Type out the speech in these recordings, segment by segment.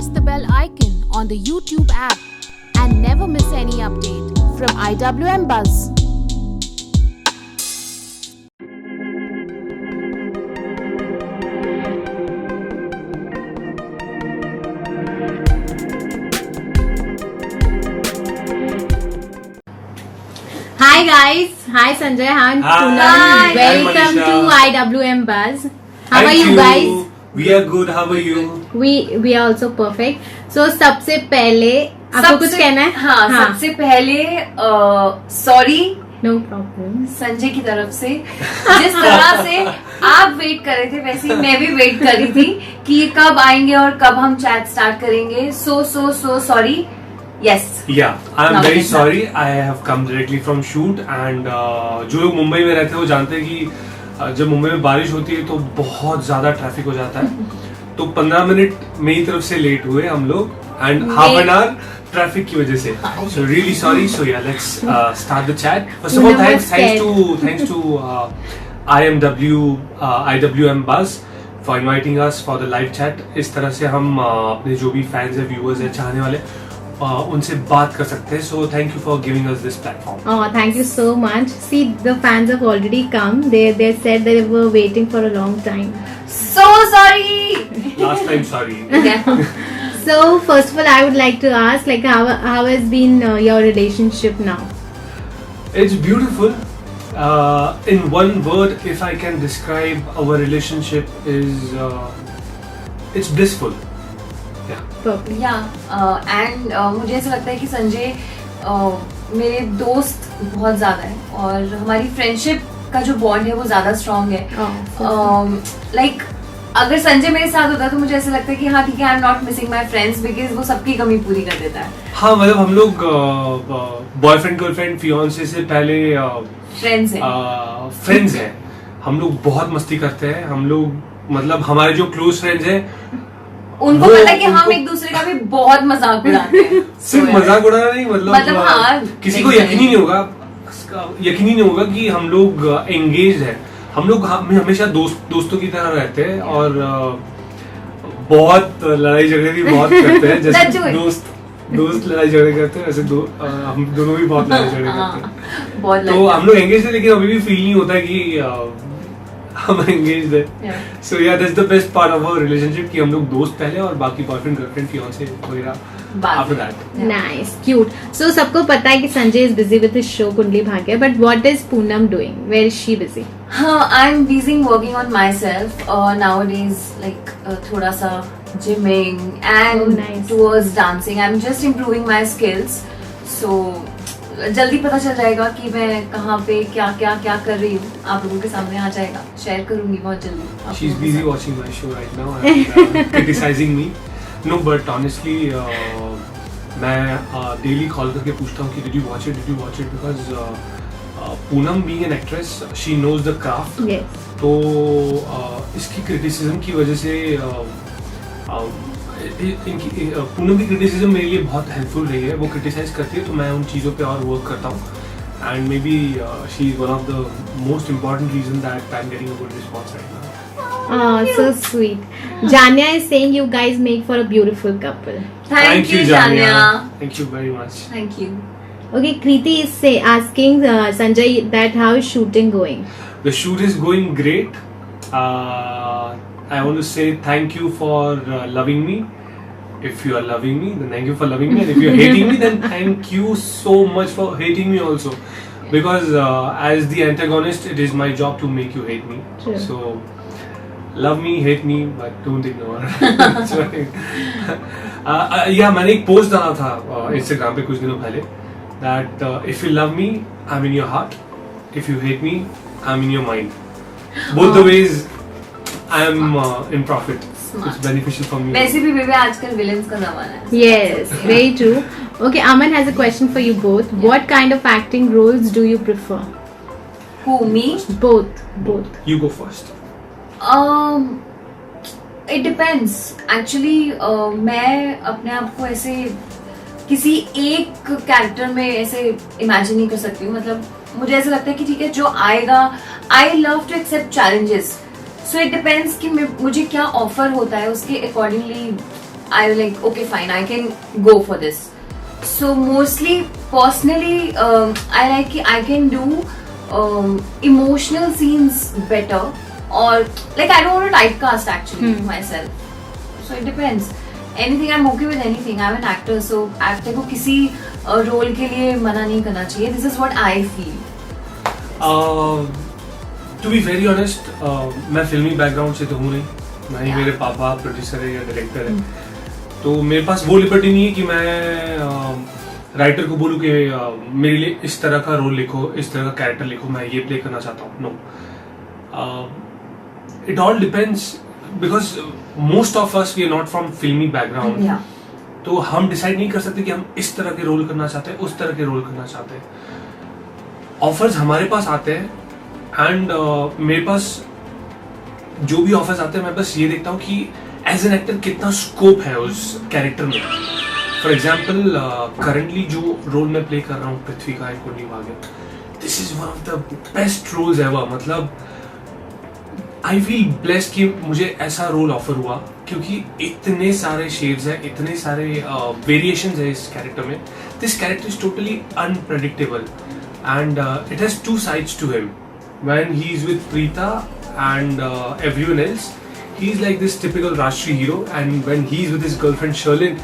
press the bell icon on the YouTube app and never miss any update from IWM Buzz. Hi guys, hi Sanjay, hi Poonam. Hi. Welcome Hi, to Manisha. IWM Buzz. How are Thank you guys? We are good. How are you? We are also perfect. So सबसे पहले आपको कुछ कहना है? हाँ, सबसे पहले sorry No problem. Sanjay की तरफ से। जिस तरह से आप वेट कर रहे थे वैसे ही मैं भी वेट कर रही थी कि ये कब आएंगे और कब हम चैट स्टार्ट करेंगे। So sorry. Yes. Yeah, I am Now very we can start. sorry. I have come directly from shoot and जो लोग मुंबई में रहते हैं वो जानते हैं कि जब मुंबई में बारिश होती है तो बहुत ज्यादा ट्रैफिक हो जाता है। तो 15 मिनट मेरी तरफ से लेट हुए हम लोग and half an hour traffic की वजह से। So really sorry. So yeah, let's start the chat. First of all, thanks to IWM Buzz for inviting us for the live chat. इस तरह से हम अपने जो भी फैंस है, व्यूअर्स है, चाहने वाले उनसे बात कर सकते हैं. So thank you for giving us this platform. Oh, thank you so much. See, the fans have already come. They said they were waiting for a long time. So sorry. Last time sorry. So first of all, I would like to ask, like, how has been your relationship now? It's beautiful. In one word, if I can describe our relationship, is it's blissful. Yeah. Perfect. या and मुझे ऐसा लगता है कि संजय मेरे दोस्त बहुत ज्यादा है और हमारी फ्रेंडशिप का जो बॉन्ड है वो ज्यादा स्ट्रांग है. लाइक अगर संजय मेरे साथ होता तो मुझे ऐसा लगता है कि हाँ ठीक है, आई am not missing my friends because वो सबकी कमी पूरी कर देता है. हाँ, मतलब हम लोग बॉयफ्रेंड गर्लफ्रेंड फियांसे से पहले फ्रेंड्स है. फ्रेंड्स हैं. हम लोग बहुत मस्ती करते हैं. हम लोग मतलब हमारे जो क्लोज फ्रेंड्स हैं उनको वो- पता है कि हम उनको- एक दूसरे का भी बहुत मजाक उड़ाते हैं. सिर्फ So, मजाक उड़ाना नहीं, मतलब हाँ, किसी को यकीन ही नहीं होगा कि हम लोग एंगेज हैं. हम लोग हमेशा दोस्तों की तरह रहते हैं और बहुत लड़ाई झगड़े भी बहुत करते हैं. Let's do जैसे it. दोस्त लड़ाई झगड़े करते हैं वैसे हम दोनों भी बहुत लड़ाई झगड़े करते हैं. बहुत तो हम लोग एंगेज थे लेकिन अभी भी फील नहीं होता है कि हम एंगेज है. So yeah that's the best part of our relationship कि हम लोग दोस्त पहले और बाकी बॉयफ्रेंड गर्लफ्रेंड फियांसे वगैरह after that. Nice, cute. So सबको पता है कि Sanjay is busy with his show Kundali Bhagya, but what is Poonam doing? Where is she busy? I'm busy working on myself nowadays, like थोड़ा सा gymming and Oh, nice. towards dancing. I'm just improving my skills. So जल्दी पता चल जाएगा कि मैं कहाँ पे क्या कर रही हूँ. आप लोगों के सामने आ जाएगा. शेयर करूंगी बहुत जल्दी. आप She's लोगों के busy साथ. watching my show right now and criticizing me. No, but honestly, मैं daily call करके पूछता हूँ कि did you watch it because Poonam being an actress, she knows the craft. Yes. तो इसकी क्रिटिसिज्म की वजह से पूनम की क्रिटिसिज्म मेरे लिए बहुत हेल्पफुल रही है. वो क्रिटिसाइज करती है तो मैं उन चीज़ों पे और वर्क करता हूँ. And maybe she is one of the most important reason that I am getting a good response right now. Oh, so sweet. Janya is saying you guys make for a beautiful couple. Thank you, Janya. Thank you very much. Thank you. Okay, Kriti is asking Sanjay that how is shooting going? The shoot is going great. I want to say thank you for loving me. If you are loving me, then thank you for loving me. And if you are hating me, then thank you so much for hating me also. Because as the antagonist, it is my job to make you hate me. True. So love me, hate me, but don't ignore. That's right. Yeah, मैंने एक post डाला था Instagram पे कुछ दिनों पहले that if you love me, I'm in your heart. If you hate me, I'm in your mind. Both the ways, I'm in profit. Smart. It's beneficial for me. वैसे भी बेबी आजकल villains का जमाना है. Yes, very true. Okay, Aman has a question for you both. What kind of acting roles do you prefer? Who, me? Both. You go first. It depends. Actually, मैं अपने आप को ऐसे किसी एक कैरेक्टर में ऐसे इमेजिन नहीं कर सकती हूँ. मतलब मुझे ऐसा लगता है कि ठीक है जो आएगा. I love to accept challenges. So it depends कि मुझे क्या ऑफर होता है उसके accordingly I was like, okay, fine, I can go for this. So mostly, personally, I like I can do emotional scenes better, or like I don't want to typecast actually myself. So it depends. Anything, I'm okay with anything. I'm an actor, so actor को किसी role के लिए मना नहीं करना चाहिए. This is what I feel. To be very honest, मैं फिल्मी बैकग्राउंड से तो हूँ नहीं. ना ही मेरे पापा प्रोड्यूसर है या डायरेक्टर है, तो मेरे पास वो लिबर्टी नहीं है कि मैं राइटर को बोलूँ कि मेरे लिए इस तरह का रोल लिखो, इस तरह का कैरेक्टर लिखो, मैं ये प्ले करना चाहता हूँ. No, it all depends, because most of us we are not from filmy background. तो हम डिसाइड नहीं कर सकते कि हम इस तरह के रोल करना चाहते हैं, उस तरह के रोल करना चाहते हैं. ऑफर्स हमारे पास आते हैं, एंड मेरे पास जो भी ऑफर्स आते हैं मैं बस ये देखता हूँ कि एज एन एक्टर कितना स्कोप है उस कैरेक्टर में. फॉर एग्जाम्पल, करंटली जो रोल मैं प्ले कर रहा हूँ पृथ्वी का Kundali Bhagya, this is one of the best roles ever. मतलब आई फील ब्लेस्ड कि मुझे ऐसा रोल ऑफर हुआ, क्योंकि इतने सारे शेड्स हैं, इतने सारे वेरिएशंस है इस कैरेक्टर में. This character is totally unpredictable, and it has two sides to him. When he is with Preeta and everyone else, he's like this typical Rashtriya hero, and when he's with his girlfriend Sherlyn,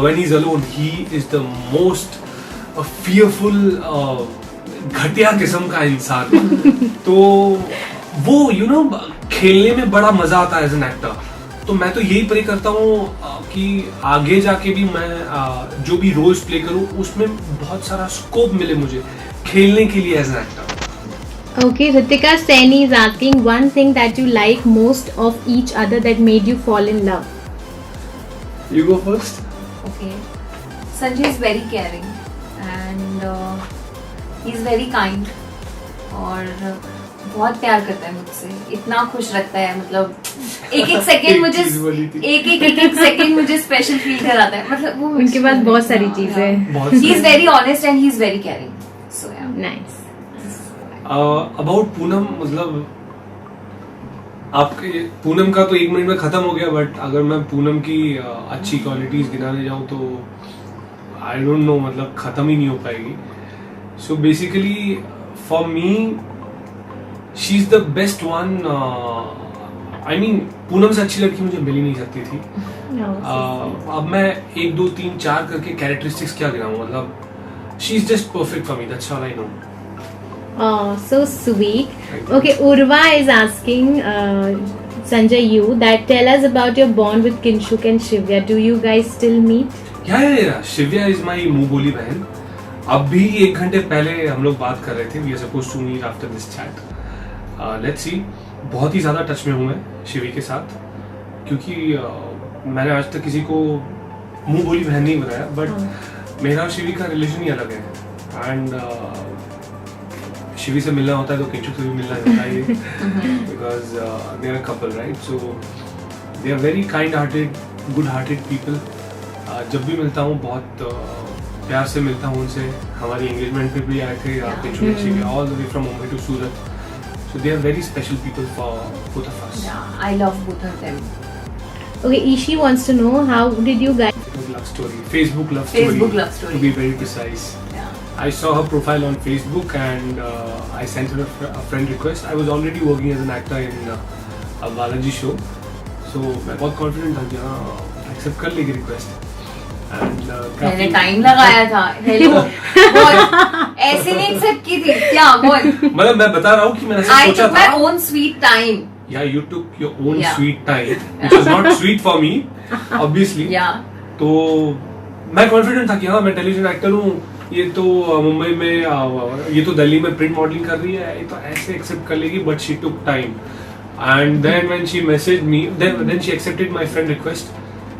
when he's alone, he is the most fearful घटिया किस्म का इंसान. तो वो खेलने में बड़ा मजा आता है एज एन एक्टर. तो मैं तो यही प्रे करता हूँ कि आगे जाके भी मैं जो भी रोल्स प्ले करूँ उसमें बहुत सारा स्कोप मिले मुझे खेलने के लिए as an actor. Okay, Ritika Saini is asking one thing that you like most of each other that made you fall in love. You go first. Okay. Sanjay is very caring and he's very kind और बहुत प्यार करता है मुझसे. इतना खुश रखता है, मतलब एक एक सेकंड मुझे स्पेशल फील कराता है. मतलब वो उनके पास बहुत सारी चीजें हैं. He is very honest and he is very caring. So yeah. Nice. About Poonam, मतलब आपके पूनम का तो 1 मिनट में खत्म हो गया, बट अगर मैं पूनम की अच्छी क्वालिटीज गिनाने जाऊं तो आई डोंट नो, मतलब खत्म ही नहीं हो पाएगी. So basically for me she is the best one. I mean Poonam से अच्छी लड़की मुझे मिल ही नहीं सकती थी. अब मैं 1 2 3 4 करके कैरेक्टरिस्टिक्स क्या गिनाऊं, मतलब she is just perfect for me, that's all I know. Oh, so sweet. Okay, Urva is asking Sanjay you that tell us about your bond with Kinshuk and Shivya. Do you guys still meet? Yeah. Shivya is my मुंह बोली बहन. अब भी 1 घंटे पहले हम लोग बात कर रहे थे. We are supposed to meet after this chat. Let's see. बहुत ही ज्यादा टच में हूँ मैं शिवी के साथ, क्योंकि मैंने आज तक किसी को मुंह बोली बहन नहीं बनाया, बट मेरा और शिवी का रिलेशन ही अलग है. एंड शिवी से मिलना होता है तो किंचुक से भी मिलना होता है, because they are couple, right? So they are very kind hearted, good hearted people. जब भी मिलता हूँ बहुत प्यार से मिलता हूँ उनसे. हमारी एंगेजमेंट पे भी आए थे Kinchuk and Shivi, all the way from Mumbai to Surat. So they are very special people for both of us. I love both of them. Okay, Ishi wants to know how did you guys? Love story, Facebook love story, to be very precise. I saw her profile on Facebook and I sent her a friend request. I was already working as an actor in a Balaji show, so मैं बहुत confident था कि हाँ accept कर लेगी request. And मैंने time लगाया था. हेलो ऐसे नहीं एक्सेप्ट की थी क्या? बोल. मतलब मैं बता रहा हूँ कि मैंने ऐसा सोचा था. I took my own sweet time. Yeah, you took your own sweet time, which was not sweet for me, obviously. Yeah. तो मैं confident था कि हाँ मैं टेलीविजन एक्टर हूँ. ये तो मुंबई में, ये तो दिल्ली में प्रिंट मॉडलिंग कर रही है, ये तो ऐसे एक्सेप्ट कर लेगी. But she took time, and then when she messaged me, then she accepted my friend request,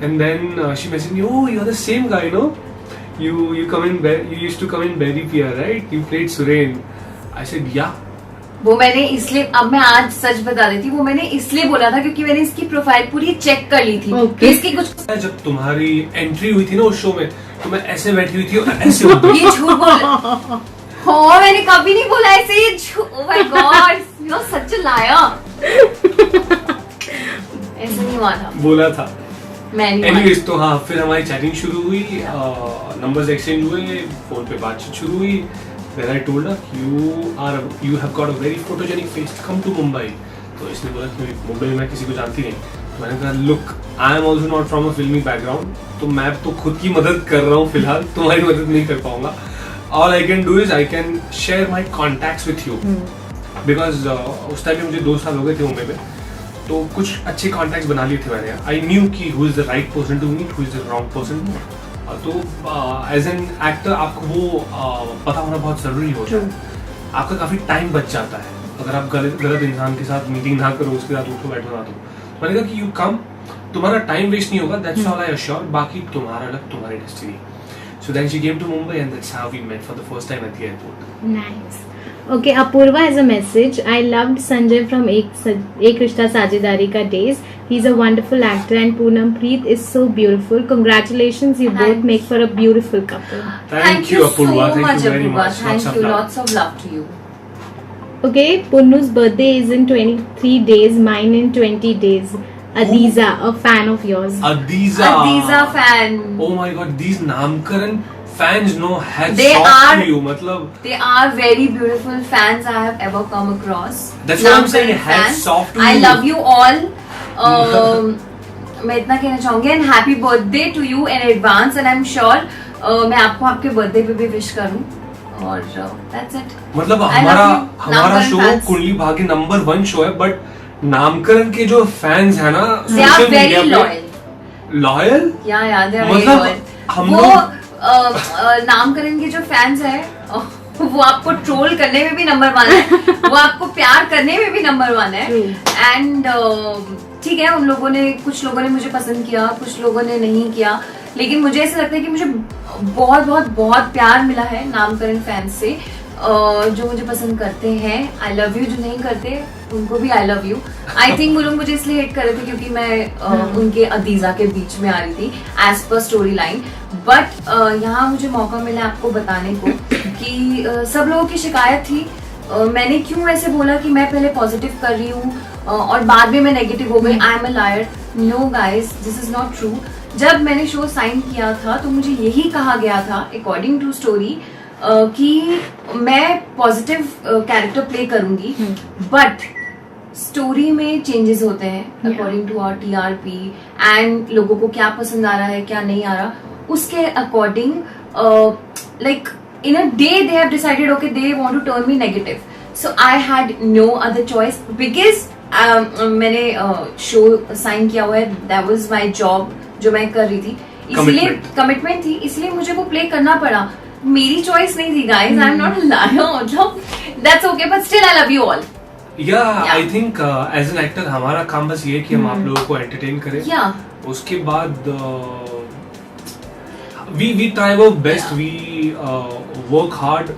and then she messaged me, oh you are the same guy, no, you come in, you used to come in Berry Pier, right? You played Suren. I said yeah. वो मैंने इसलिए, अब मैं आज सच बता देती, वो मैंने इसलिए बोला था क्योंकि मैंने इसकी प्रोफाइल पूरी चेक कर ली थी. इसकी कुछ, जब तुम्हारी एंट्री हुई थी ना उस शो में, तो मैं ऐसे बैठी हुई थी और ऐसे ये झूठ बोला. हाँ मैंने कभी नहीं बोला ऐसे. ये oh my God, you are such a liar. ऐसे नहीं हुआ था. बोला था. मैं नहीं एनीवेज तो हाँ, फिर हमारी चैटिंग शुरू हुई, नंबर्स एक्सचेंज हुए, फोन पे बातचीत शुरू हुई। Then I told her you have got a very photogenic face, come to Mumbai। तो इसने बोला कि मुंबई में मैं किसी को जानती नहीं। तो मैंने कहा look, I am also not from a filmy background, तो मैं तो खुद की मदद कर रहा हूँ फिलहाल, तुम्हारी मदद नहीं कर पाऊंगा। All I can do is I can share my contacts with you, because उस टाइम में मुझे 2 साल हो गए थे मुंबई में, तो कुछ अच्छे कॉन्टैक्ट्स बना लिए थे मैंने। आई न्यू कि who is the right person to meet, who is the wrong person. तो एज एन एक्टर आपको वो पता होना बहुत जरूरी होता है। आपका काफी टाइम बच जाता है अगर आप गलत इंसान के साथ मीटिंग ना करो, उसके साथ उठो बैठो ना। तो मैंने कहा कि यू कम, तुम्हारा टाइम वेस्ट नहीं होगा, दैट्स ऑल आई अश्योर, बाकी तुम्हारा लक, तुम्हारी destiny. So then she came to Mumbai and that's how we met for the first time at the airport. Nice. Okay, Apurva has a message. I loved Sanjay from Ek Rishta Sajidari Ka days. He's a wonderful actor and Poonam Preet is so beautiful. Congratulations, you both make for a beautiful couple. Thank you Apurva, so thank you very Apurva. much. Thank you, lots of love to you. Okay, Punnu's birthday is in 23 days, mine in 20 days. Adiza, a fan of yours. Adiza fan. Oh my god, these Namkaran fans know hats They off are- to you, मतलब They are very beautiful fans I have ever come across. That's what I'm saying, Namkaran hats fans. off to I you. love you all. मैं इतना कहना चाहूंगी and happy birthday to you in advance and I'm sure मैं आपको आपके birthday पे भी wish करूं और that's it. मतलब I हमारा love you, हमारा Namkaran show fans. Kundali Bhagya number 1 show है, बट नामकरण के जो फैंस है ना They are social very media पे loyal. Loyal Yeah, they are very मतलब loyal. हम वो लोग नामकरण के जो फैंस हैं वो आपको ट्रोल करने में भी नंबर 1 है, वो आपको प्यार करने में भी नंबर 1 है। एंड ठीक है, उन लोगों ने, कुछ लोगों ने मुझे पसंद किया, कुछ लोगों ने नहीं किया, लेकिन मुझे ऐसा लगता है कि मुझे बहुत बहुत बहुत प्यार मिला है नामकरण फैंस से, जो मुझे पसंद करते हैं। आई लव यू, जो नहीं करते उनको भी आई लव यू। आई थिंक वो लोग मुझे इसलिए हेट कर रहे थे क्योंकि मैं उनके अदीजा के बीच में आ रही थी as per story line. But यहाँ मुझे मौका मिला आपको बताने को कि सब लोगों की शिकायत थी मैंने क्यों ऐसे बोला कि मैं पहले पॉजिटिव कर रही हूँ और बाद में मैं नेगेटिव हो गई। I am a liar. No guys, this is not true. जब मैंने शो साइन किया था तो मुझे यही कहा गया था अकॉर्डिंग टू स्टोरी कि मैं पॉजिटिव कैरेक्टर प्ले करूंगी, बट स्टोरी में चेंजेस होते हैं according to our TRP and लोगों को क्या पसंद आ रहा है क्या नहीं आ रहा, उसके according like in a day they have decided okay they want to turn me negative, so I had no other choice because मैंने शो साइन किया हुआ है, that was my job जो मैं कर रही थी, इसलिए कमिटमेंट थी, इसलिए मुझे वो प्ले करना पड़ा। मेरी चॉइस नहीं थी guys, I am not a liar, मतलब that's okay, but still I love you all. I think as an actor हमारा काम बस ये है कि हम आप लोगों को एंटरटेन करें। उसके बाद we try our best, we work hard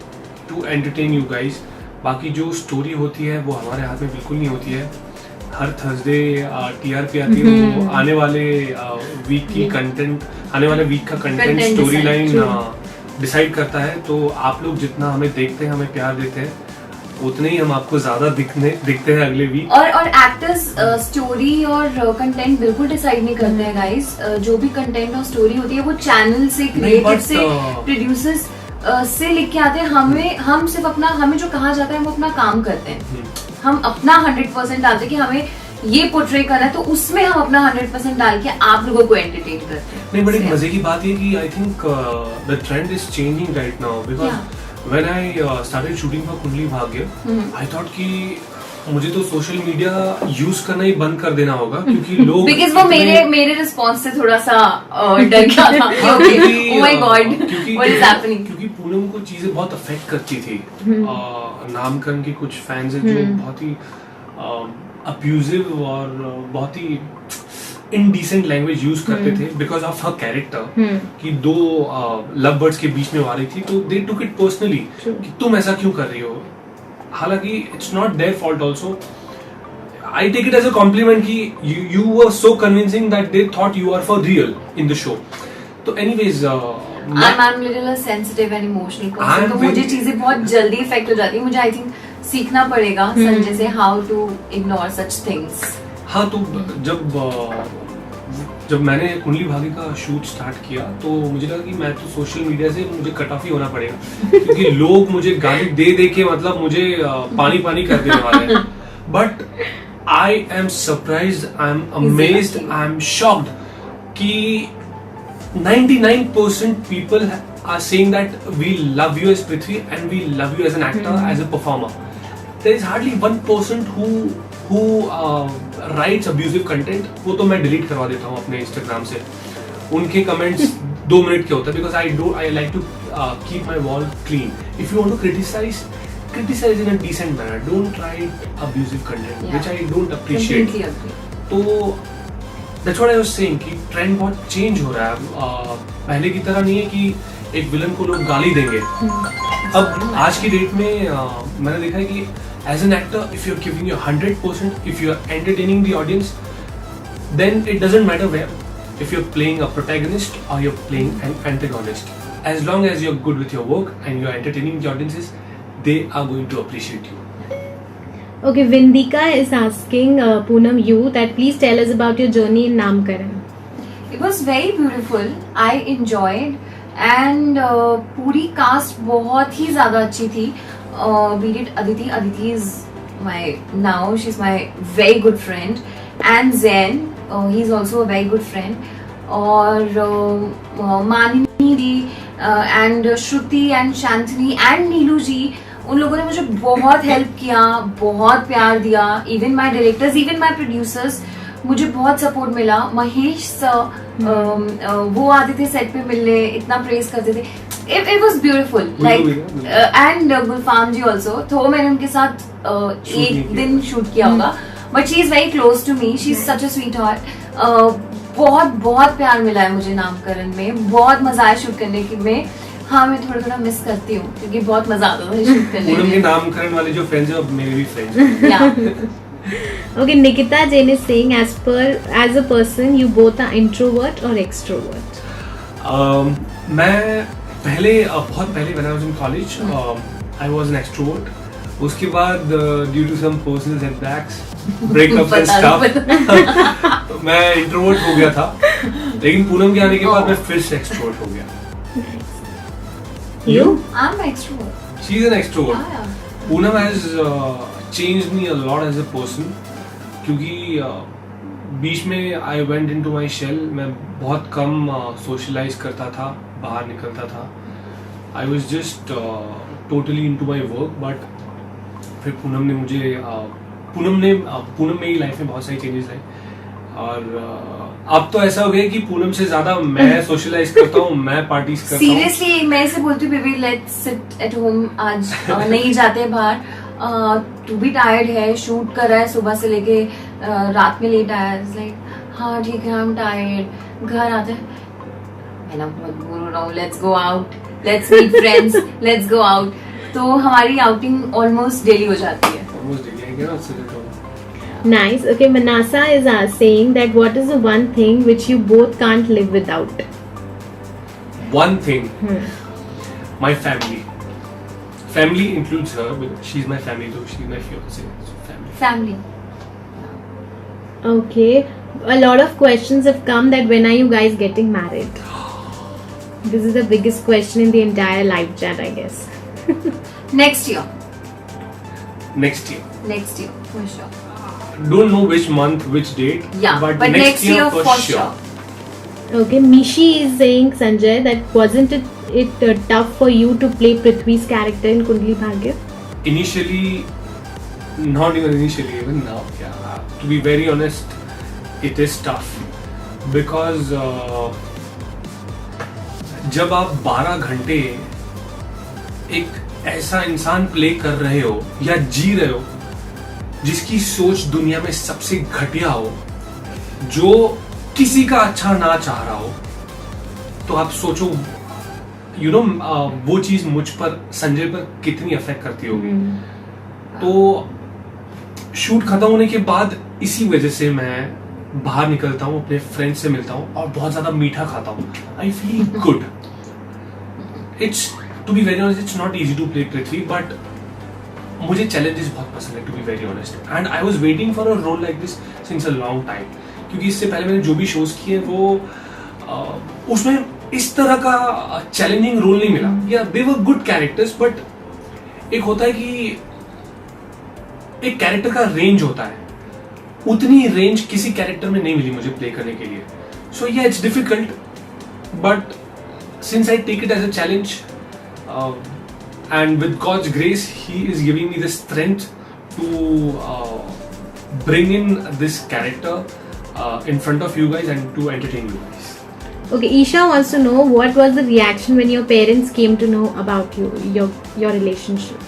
to entertain you guys। बाकी जो स्टोरी होती है वो हमारे हाथ में बिल्कुल नहीं होती है। हर थर्सडे टीआरपी आती है, वो आने वाले वीक की कंटेंट, आने वाले वीक का कंटेंट स्टोरी लाइन डिसाइड करता है। तो आप लोग जितना हमें देखते हैं, हमें प्यार देते हैं, उतने ही हम आपको ज्यादा दिखते हैं अगले वीक। और एक्टर्स स्टोरी और कंटेंट बिल्कुल डिसाइड नहीं करते हैं गाइस। जो भी कंटेंट और स्टोरी होती है वो चैनल से, क्रिएटिव से, प्रोड्यूसर्स से लिख के आते हैं। हम सिर्फ अपना, हमें जो कहा जाता है वो अपना काम करते हैं। हम अपना 100% डालते हैं कि हमें ये पोर्ट्रे करना है, तो उसमें हम अपना 100% डाल के आप लोगों को एंटरटेन करते हैं। नहीं, बड़ी मजे की बात ये कि I think the trend is changing right now, because when I started shooting for Kundali Bhagya, I thought कि मुझे तो सोशल मीडिया यूज करना ही बंद कर देना होगा क्योंकि लोग बिकॉज वो मेरे रिस्पॉन्स से थोड़ा सा डर गया था कि oh my God, what is happening? क्योंकि पूनम को चीजें बहुत अफेक्ट करती थी। नामकरण के कुछ फैंस हैं जो बहुत ही अब्यूजिव और बहुत ही इनडिसेंट लैंग्वेज यूज करते थे बिकॉज ऑफ हर कैरेक्टर, कि दो लव बर्ड्स के बीच में आ रही थी, तो दे टुक इट पर्सनली कि तुम ऐसा क्यों कर रही हो। हालांकि it's not their fault also. I take it as a compliment कि you were so convincing that they thought you are for real in the show. तो anyways I'm little sensitive and emotional person, तो मुझे चीजें बहुत जल्दी effect हो जाती है। मुझे आई थिंक सीखना पड़ेगा संजय से how to ignore such things. हाँ, तो जब जब मैंने कुंडली भाग्य का शूट स्टार्ट किया तो मुझे लगा कि मैं तो सोशल मीडिया से मुझे कट ऑफ ही होना पड़ेगा क्योंकि लोग मुझे गाली दे दे के मतलब मुझे पानी पानी कर देने वाले हैं. But I am surprised, I am amazed, I am shocked कि 99% people are saying that we love you as Prithvi and we love you as an actor, as a performer. There is hardly 1% who writes abusive content. वो तो मैं delete करवा देता हूँ अपने Instagram से. उनके comments 2 मिनट के होते हैं because I like to keep my wall clean. If you want to criticize in a decent manner. Don't write abusive content, which I don't appreciate. Completely agree. तो That's what I was saying कि trend बहुत change हो रहा है. पहले की तरह नहीं है कि एक विलन को लोग गाली देंगे. अब आज की डेट में मैंने देखा है कि as an actor if you are giving your 100%, if you are entertaining the audience, then it doesn't matter where, if you are playing a protagonist और you are playing an antagonist, as long as you are good with your work and you are entertaining the audiences, they are going to appreciate you. Okay, Vindika is asking Poonam you that please tell us about your journey in Namkaran. It was very beautiful. I enjoyed and पूरी cast बहुत ही ज़्यादा अच्छी थी. Be it Aditi. Aditi is she's my very good friend, and Zen, he's also a very good friend. और मानिनी जी and Shruti and Shantini and नीलू जी, उन लोगों ने मुझे बहुत हेल्प किया, बहुत प्यार दिया. Even my directors, even my producers, मुझे बहुत सपोर्ट मिला. महेश सर वो आते थे सेट पे मिलने, इतना प्रेज करते थे. It was beautiful. Like and Gulfam ji also. तो मैंने उनके साथ एक दिन शूट किया होगा, but she is very close to me. She is such a sweetheart. बहुत प्यार मिला है मुझे नामकरण में. बहुत मजा आया शूट करने की में. हाँ, मैं थोड़ा मिस करती हूँ क्योंकि बहुत मजा आता था शूट करने में. उनके नामकरण वाले जो फ्रेंड्स हैं अब मेरे भी फ्रेंड्स हैं. Okay, Nikita Jain is saying as a person you both are introvert or extrovert? मैं बहुत पहले when I was in college I was an extrovert. उसके बाद due to some personal setbacks, breakups and stuff मैं introvert हो गया था. लेकिन पूनम के आने के बाद मैं फिर से extrovert हो गया. You? I'm an extrovert. She's an extrovert. Yeah. Poonam has changed me a lot as a person क्योंकि बीच में I went into my shell. मैं बहुत कम socialize करता था, बाहर निकलता था. I was just totally into my work, but फिर पूनम ने मुझे पूनम में मेरी लाइफ में बहुत सारी चेंजेस लाए. और अब तो ऐसा हो गया कि पूनम से ज्यादा मैं सोशलाइज करता हूँ, मैं पार्टीज करता हूँ. सीरियसली मैं ऐसे बोलती हूँ, baby let's sit at home, आज नहीं जाते बाहर. तू भी टायर्ड है, शूट कर रहा है सुबह से लेके रात में लेट आया. लाइक हाँ ठीक है, आई एम टायर्ड. घर आते हैं, मैं ना बहुत बोर हो रहा हूँ, let's go out, let's meet friends, let's go out. तो हमारी आउटिंग ऑलमोस्ट डेली हो जाती है. Almost daily, I cannot sit at home. Nice. Okay, Manasa is saying that what is the one thing which you both can't live without? One thing, my family. Family includes her, but she's my family too. She's my fiance. So family. Okay. A lot of questions have come that when are you guys getting married? This is the biggest question in the entire live chat, I guess. Next year, for sure. Don't know which month, which date. Yeah, but next year for sure. Okay, Mishi is saying, Sanjay, that wasn't it tough for you to play Prithvi's character in Kundli Bhagya? Initially, not even initially, even now. Yeah, to be very honest, it is tough because जब आप 12 घंटे एक ऐसा इंसान play कर रहे हो या जी रहे हो जिसकी सोच दुनिया में सबसे घटिया हो, जो किसी का अच्छा ना चाह रहा हो, तो आप सोचो वो चीज मुझ पर, संजय पर कितनी अफेक्ट करती होगी. तो शूट खत्म होने के बाद इसी वजह से मैं बाहर निकलता हूँ, अपने फ्रेंड से मिलता हूँ और बहुत ज्यादा मीठा खाता हूँ. I feel good. It's to be very honest, it's not easy to play Prithvi, but मुझे चैलेंजेस बहुत पसंद है, to be very honest. And I was waiting for a role like this since a long time क्योंकि इससे पहले मैंने जो भी शोज किए वो उसमें इस तरह का चैलेंजिंग रोल नहीं मिला। या दे वर गुड कैरेक्टर्स, बट एक होता है कि एक कैरेक्टर का रेंज होता है, उतनी रेंज किसी कैरेक्टर में नहीं मिली मुझे प्ले करने के लिए। So yeah it's difficult, but since I take it as a challenge and with God's grace he is giving me the strength to bring in this character in front of you guys and to entertain you guys. Okay, Isha wants to know what was the reaction when your parents came to know about you, your relationship.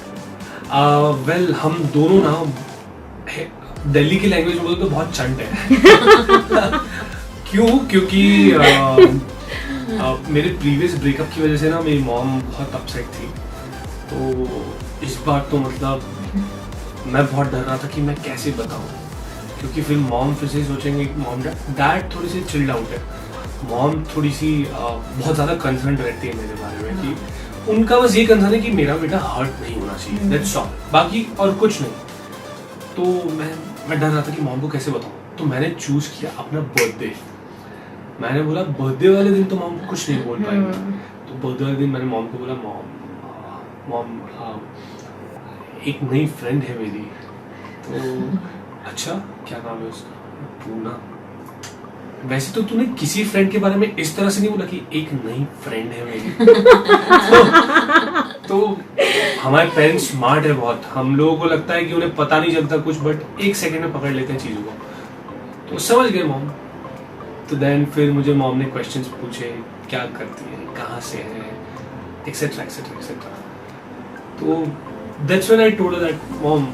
Well, हम दोनों ना दिल्ली की language में बोलते तो बहुत चंट है। क्यों? क्योंकि मेरे प्रीवियस ब्रेकअप की वजह से ना मेरी मॉम बहुत अपसेट थी। तो इस बार तो मतलब मैं बहुत डर रहा था कि मैं कैसे बताऊं, क्योंकि फिर मॉम फिर से सोचेंगे मॉम डैड थोड़ी सी चिल्ड आउट है, मॉम थोड़ी सी बहुत ज़्यादा कंसर्न रहती है मेरे बारे में कि उनका बस ये कंसर्न है कि मेरा बेटा हर्ट नहीं होना चाहिए, दैट्स ऑल, बाकी और कुछ नहीं। तो मैं डर रहा था कि मॉम को कैसे बताऊं। तो मैंने चूज किया अपना बर्थडे। मैंने बोला बर्थडे वाले दिन तो मॉम को कुछ नहीं बोल पाएंगे, तो बर्थडे वाले दिन मैंने मॉम को बोला मॉम एक नई फ्रेंड है मेरी। तो अच्छा क्या नाम है उसका? पूना। वैसे तो तूने किसी फ्रेंड के बारे में इस तरह से नहीं बोला कि एक नई फ्रेंड है मेरी। तो हमारे पेरेंट्स स्मार्ट है बहुत, हम लोगों को लगता है कि उन्हें पता नहीं चलता कुछ, बट एक सेकंड में पकड़ लेते हैं चीजों को। तो समझ गए मॉम। तो देन फिर मुझे मॉम ने क्वेश्चंस पूछे, क्या करती है, कहाँ से है, एक्सेट्रा एक्सेट्रा एक्सेट्रा। तो that's when I told her that mom,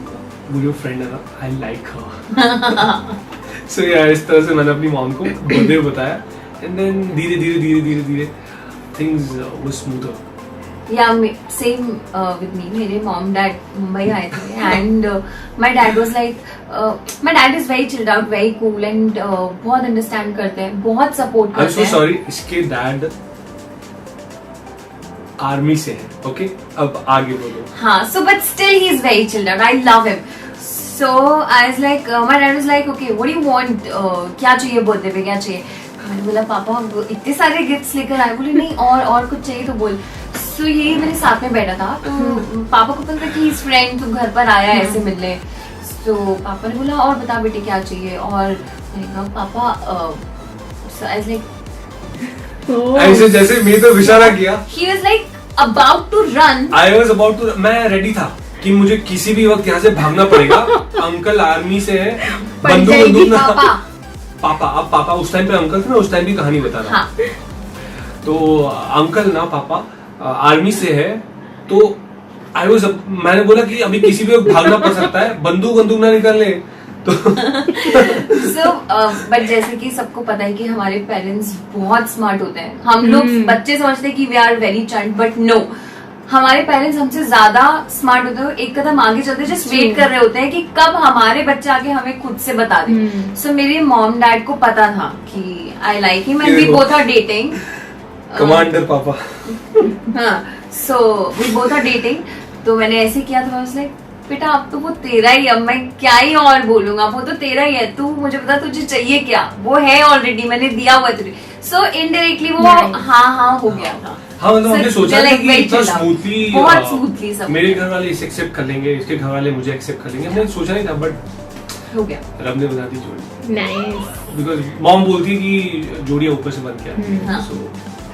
वो जो फ्रेंड है ना, I like her. So yeah, इस तरह से मैंने अपनी मॉम को बर्थडे बताया, and then धीरे things were smoother. Yeah, same with me. मेरे mom dad मुंबई आए थे and my dad was like, my dad is very chilled out, very cool and बहुत understand करते हैं, बहुत support करते हैं। I'm so sorry, इसके dad आर्मी से है, ओके? अब आगे बोलो। हाँ, so but still he is very chilled out. I love him. So I was like, my dad was like, okay, what do you want? क्या चाहिए बर्थडे पे, क्या चाहिए? मैंने बोला पापा इतने सारे गिफ्ट्स लेकर आए। बोले नहीं और कुछ चाहिए तो बोल। So यही मेरे साथ में बैठा था, तो पापा को पता था कि his friend तो घर पर आया ऐसे मिलने। तो पापा ने बोला और बता बेटे क्या चाहिए, और मैंने कहा पापा I was like, ऐसे जैसे मैं तो इशारा किया। He was like about to run. I was about to, मैं रेडी था कि मुझे किसी भी वक्त यहाँ से भागना पड़ेगा। अंकल आर्मी से है, बंदूक ना। पापा अब पापा उस टाइम पे अंकल थे, मैं उस टाइम की कहानी बता रहा हूँ। तो अंकल ना पापा आर्मी से है, तो मैंने बोला कि अभी किसी भी वक्त भागना पड़ सकता है, बंदूक ना निकाल ले। तो बट जैसे कि सबको पता है कि हमारे पेरेंट्स बहुत स्मार्ट होते हैं। हम लोग बच्चे समझते हैं कि वी आर वेरी चंट, बट नो, हमारे पेरेंट्स हमसे ज्यादा स्मार्ट होते हैं, एक कदम आगे चलते हैं, जस्ट वेट कर रहे होते हैं कि कब हमारे बच्चे आके हमें खुद से बता दें। सो मेरे मॉम डैड को पता था कि I like him and we both are dating. Commander पापा। हाँ, so we both are dating. तो मैंने ऐसे किया, तो मैं बेटा अब तो वो तेरा ही, अब मैं क्या ही और बोलूंगा, वो तो तेरा ही है, तू मुझे बता तुझे चाहिए क्या, वो है ऑलरेडी, मैंने दिया हुआ तुझे। सो इनडायरेक्टली वो हाँ हो गया था। हाँ मतलब हमने सोचा था कि इतना स्मूथली, बहुत स्मूथली सब मेरे घर वाले इसे एक्सेप्ट कर लेंगे, इसके घर वाले मुझे एक्सेप्ट कर लेंगे, हमने सोचा नहीं था, बट हो गया, रब ने बता दी जोड़ी। नाइस। बिकॉज मॉम बोलती कि जोड़ियां ऊपर से बन के, सो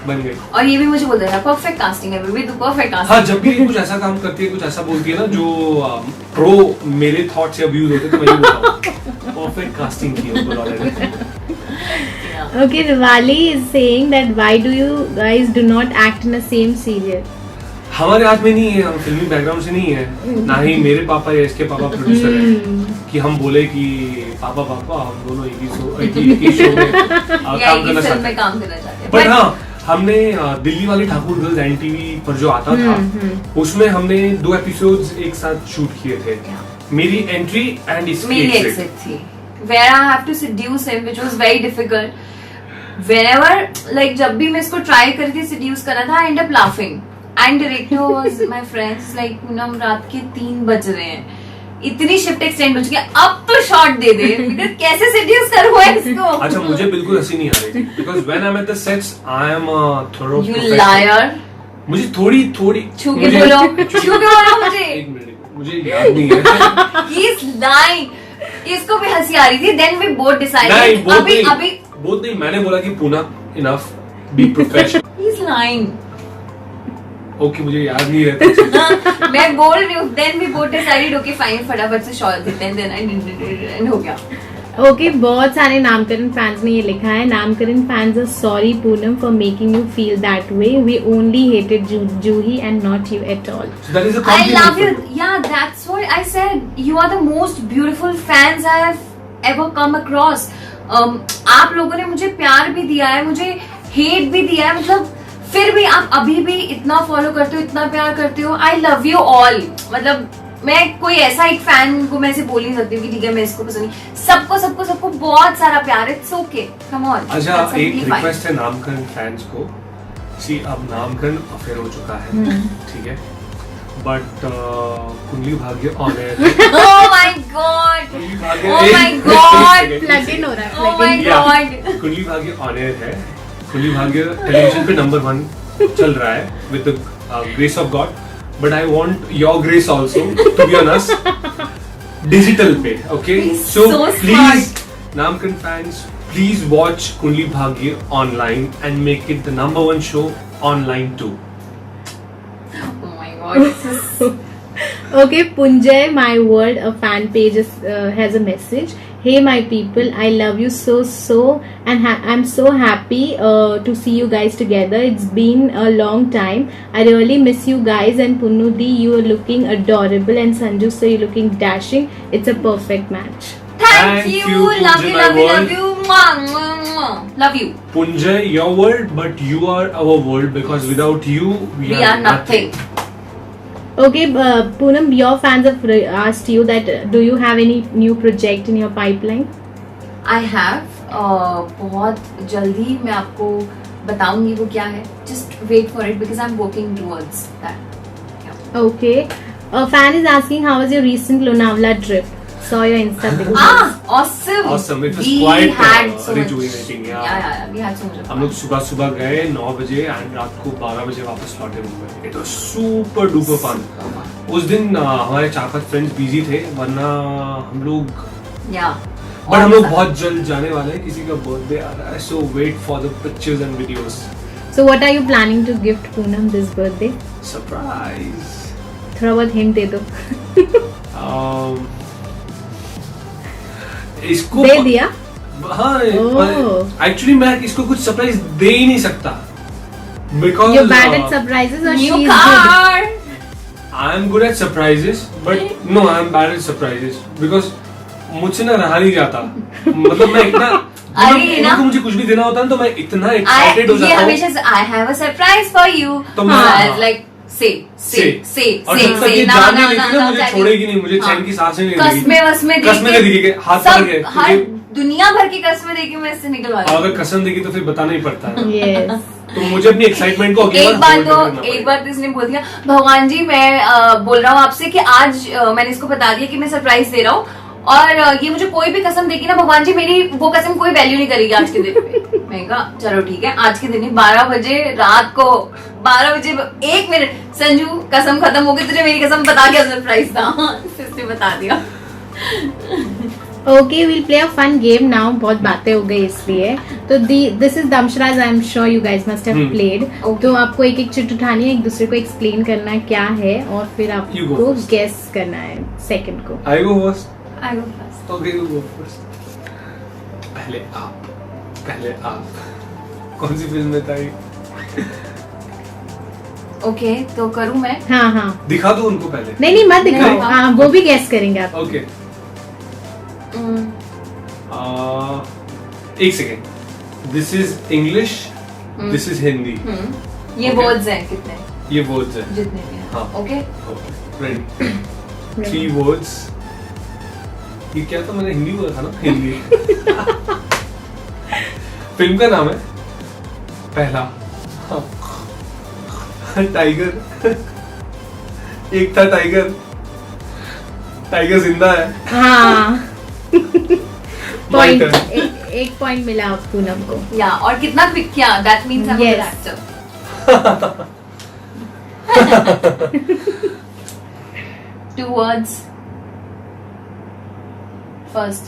बन गई। और ये भी मुझे बोलता था परफेक्ट कास्टिंग है बेबी, तू परफेक्ट कास्टिंग। हाँ, जब भी कुछ ऐसा काम करती है, कुछ ऐसा बोलती है ना जो प्रो मेरे थॉट से अब्यूज होते, तो मैं ये बोलता हूँ परफेक्ट कास्टिंग की ऊपर already. Okay, Rivali is saying that why do you guys do not act in the same serial? हमारे हाथ में नहीं है, हम फिल्मी बैकग्राउंड से नहीं है, ना ही मेरे पापा या इसके पापा प्रोड्यूसर हैं कि हम बोले कि पापा हम दोनों एक ही शो में काम करना चाहते हैं। बट हाँ, हमने दिल्ली वाली ठाकुर गर्ल्स एनटीवी पर जो आता था, उसमें हमने 2 एपिसोड्स एक साथ शूट किए थे। मेरी एंट्री एंड इसकी एग्जिट थी, where I have to seduce him, which was very difficult. Whenever, like जब भी मैं इसको ट्राई करती seduce करना था, I end up laughing. And director was my friends, like Poonam रात के 3 बज रहे हैं, इतनी शिफ्ट एक्सटेंड हो चुकी है, अब तो शॉट दे दे because कैसे सेड्यूस करूँ इसको। अच्छा मुझे बिल्कुल हंसी नहीं आ रही थी because when I'm at the sets I am a thorough You professional. liar. मुझे थोड़ी छू के बोलो मुझे। एक मिनट मुझे याद नहीं है। He's lying. इसको भी हंसी आ रही थी, then we both नहीं decided अभी बोथ नहीं, मैंने बोला कि Poona enough be professional. He's lying. Okay मुझे याद नहीं रहता। मैं बोल रही हूँ, then we both decided okay fine फटाफट से शॉट देते हैं, then I did हो गया। ओके बहुत सारे नामकरण फैंस ने ये लिखा है, Naamkaran fans are sorry Poonam for making you feel that way, we only hated Juhi and not you at all. So that is a I compliment love for you. Yeah, that's what I said. You are the most beautiful fans I have ever come across. आप लोगों ने मुझे प्यार भी दिया है, मुझे hate भी दिया है, मतलब फिर भी आप अभी भी इतना फॉलो करते हो, इतना प्यार करते हो। आई लव यू ऑल। मतलब मैं कोई ऐसा एक फैन को मैं ऐसे बोल नहीं सकती कि ठीक है मैं इसको पसंद नहीं, सबको सबको सबको बहुत सारा प्यार। It's okay, come on. अच्छा एक रिक्वेस्ट है नामकरण फैंस को, सी अब नामकरण अफेयर हो चुका है, ठीक है, but Kundali Bhagya on air है। Oh my God! Kundali Bhagya Oh my God! Plug in हो रहा है, Oh my plug in। God! Kundali Bhagya on air है। कुंडली भाग्य टेलीविजन पे नंबर 1 चल रहा है with the grace of God, but I want your grace also to be on us digital पे, okay? He's so so please Naamkaran fans please watch Kundali Bhagya online and make it the number 1 show online too. Oh my God! This is Okay, Punjay, my world, a fan page has a message. Hey, my people, I love you so, and I'm so happy to see you guys together. It's been a long time. I really miss you guys. And Punnu Di, you are looking adorable, and Sanju, so you're looking dashing. It's a perfect match. Thank you. Love you, Punjay, love my you, world. love you. Mwah, mwah, mwah. Love you. Punjay, your world, but you are our world because without you, we are nothing. Okay, Poonam, your fans have asked you that do you have any new project in your pipeline? I have. बहुत जल्दी मैं आपको बताऊंगी वो क्या है. Just wait for it because I'm working towards that. Yeah. Okay. A fan is asking how was your recent Lonavala trip? Saw your Insta pictures. Awesome. Awesome. It was We quite had so much. rejuvenating. Yeah. We had so much. हम लोग सुबह गए 9 बजे and रात को 12 बजे वापस लौटे Mumbai. It was super duper fun. उस दिन हमारे 4-5 फ्रेंड्स बिजी थे, वरना हम लोग बट हम लोग बहुत जल्द जाने वाले हैं, किसी का बर्थडे आ रहा है, so wait for the pictures and videos. So what are you planning to gift Poonam this birthday? Surprise. थोड़ा बहुत हिंट दे दो। इसको दे दिया? हाँ, Oh. एक्चुअली मैं इसको कुछ सरप्राइज दे ही नहीं सकता because You're bad at surprises or New she's good? car. I am good at surprises but no I am bad at surprises because मुझसे ना रहा नहीं जाता। मतलब मैं इतना अरे ना, मुझे कुछ भी देना होता है तो मैं इतना एक्साइटेड हो ये जाता हूँ। हमेशा से I have a surprise for you. तो मैं- like say और जब तक ये जान नहीं लेगी ना मुझे छोड़ेगी नहीं, मुझे चैन की सांसें नहीं लेगी। कसमें कसमें दे देगी, हाथ पकड़ के हर क्योंकि- दुनिया भर की कसमें देके मैं इससे निकलवा और अगर कसम देगी तो फिर बताना ही पड़ता है। Yes. तो मुझे अपनी एक्साइटमेंट को अगली एक बार hold तो करना एक पड़ेगा। बार तो इसने बोल दिया भगवान जी मैं बोल रहा हूँ आपसे कि आज मैंने इसको बता दिया कि मैं सरप्राइज दे रहा हूँ और ये मुझे कोई भी कसम देगी ना भगवान जी मेरी वो कसम कोई वैल्यू नहीं करेगी आज के दिन पे। मैं कहा चलो ठीक है आज के दिन ही 12 बजे रात को 12 बजे 1 मिनट संजू कसम खत्म हो गई, तुझे मेरी कसम बता दिया सरप्राइज था। इसने बता दिया। Okay, we'll play a fun game now. बहुत बातें हो गई इसलिए। तो this is Damshraz. I'm sure you guys must have played. Okay. तो आपको एक एक चिट उठानी है, एक दूसरे को एक्सप्लेन करना है क्या है और फिर You go आपको first. गेस करना है सेकंड को। I go first. I go first. Okay, you go first. पहले आप कौन सी फिल्म में था ये? ओके तो करूँ मैं? हाँ दिखा दो उनको पहले। नहीं मत दिखाओ। नहीं। हाँ वो भी गेस करेंगे आप। ओके हम्म, एक second. This is English, this is Hindi. ये Okay. वर्ड्स हैं कितने? ये वर्ड्स है। जितने भी हैं। हाँ। Okay ready 3 words. ये क्या था, मैंने हिंदी बोला था ना? हिंदी। फिल्म का नाम है पहला टाइगर। एक था टाइगर टाइगर जिंदा है। हाँ My पॉइंट, turn. एक पॉइंट मिला पूनम को। या और कितना क्विक किया, that means I am Yes. Actor. 2 words. First